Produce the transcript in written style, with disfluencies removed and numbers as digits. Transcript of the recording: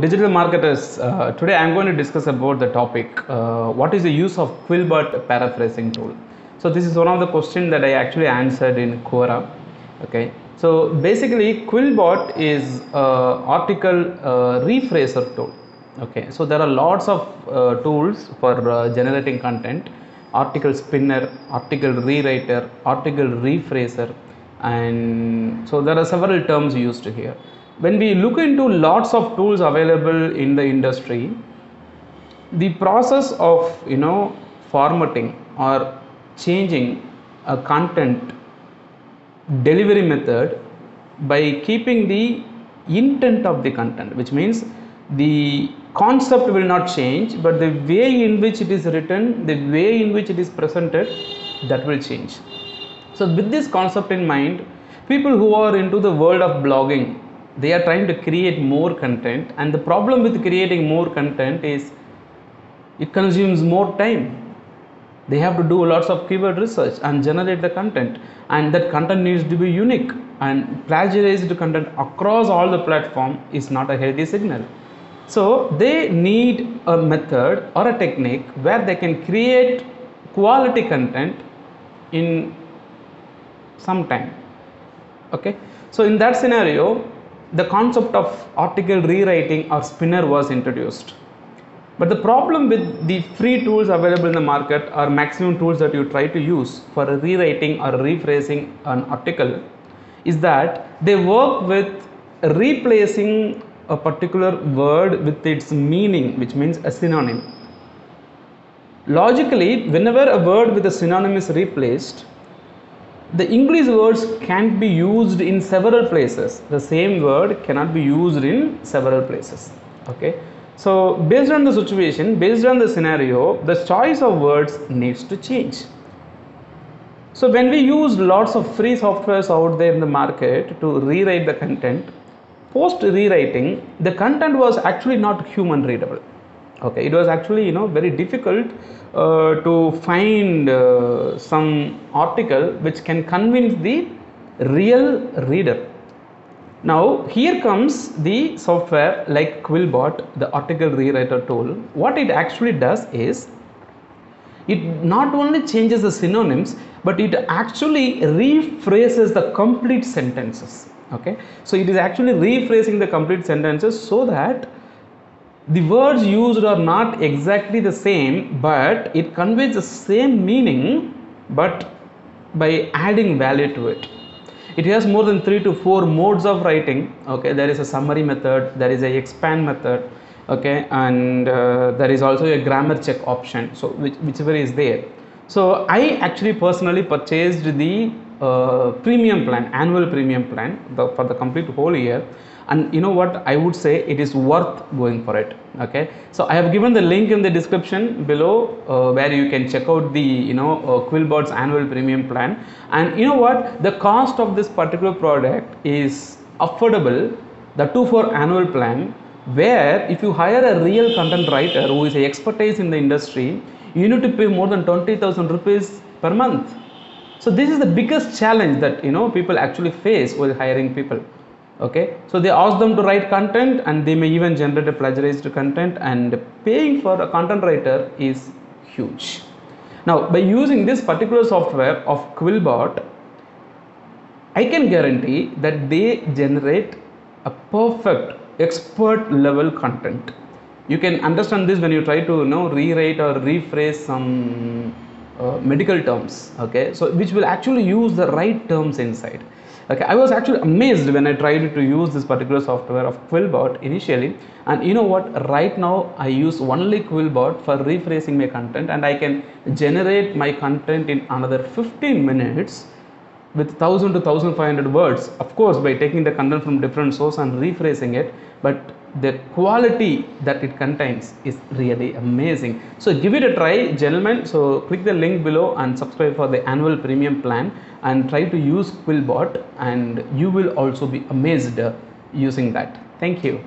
digital marketers, today I'm going to discuss about the topic what is the use of Quillbot paraphrasing tool. So this is one of the questions that I actually answered in Quora. Okay, so basically Quillbot is article rephraser tool. Okay, so there are lots of tools for generating content: article spinner, article rewriter, article rephraser, and so there are several terms used here. When we look into lots of tools available in the industry, the process of formatting or changing a content delivery method by keeping the intent of the content, which means the concept will not change, but the way in which it is written, the way in which it is presented, that will change. So with this concept in mind, people who are into the world of blogging, they are trying to create more content, and the problem with creating more content is it consumes more time. They have to do lots of keyword research and generate the content, and that content needs to be unique, and plagiarized content across all the platform is not a healthy signal. So they need a method or a technique where they can create quality content in some time. Okay, so in that scenario, the concept of article rewriting or spinner was introduced. But the problem with the free tools available in the market, or maximum tools that you try to use for rewriting or rephrasing an article, is that they work with replacing a particular word with its meaning, which means a synonym. Logically, whenever a word with a synonym is replaced, the English words can't be used in several places. The same word cannot be used in several places. Okay, so based on the situation, based on the scenario, the choice of words needs to change. So when we use lots of free softwares out there in the market to rewrite the content, post rewriting, the content was actually not human readable. Okay, it was actually very difficult to find some article which can convince the real reader. Now here comes the software like Quillbot, the article rewriter tool. What it actually does is, it not only changes the synonyms, but it actually rephrases the complete sentences. Okay, so it is actually rephrasing the complete sentences so that the words used are not exactly the same, but it conveys the same meaning, but by adding value to it. It has more than 3 to 4 modes of writing. Okay, there is a summary method, there is a expand method, okay, and there is also a grammar check option, so whichever is there. So I actually personally purchased the premium plan, annual premium plan for the complete whole year, and you know what, I would say it is worth going for it. Okay, so I have given the link in the description below where you can check out the Quillbot's annual premium plan. And you know what, the cost of this particular product is affordable, the 2 for annual plan, where if you hire a real content writer who is expertise in the industry, you need to pay more than 20,000 rupees per month. So this is the biggest challenge that people actually face while hiring people. Okay, so they ask them to write content, and they may even generate a plagiarized content, and paying for a content writer is huge. Now by using this particular software of Quillbot, I can guarantee that they generate a perfect expert level content. You can understand this when you try to rewrite or rephrase some medical terms. Okay, so which will actually use the right terms inside. Okay, I was actually amazed when I tried to use this particular software of Quillbot initially, and you know what, right now I use only Quillbot for rephrasing my content, and I can generate my content in another 15 minutes with 1000 to 1500 words, of course by taking the content from different source and rephrasing it, but the quality that it contains is really amazing. So give it a try, gentlemen. So click the link below and subscribe for the annual premium plan, and try to use Quillbot, and you will also be amazed using that. Thank you.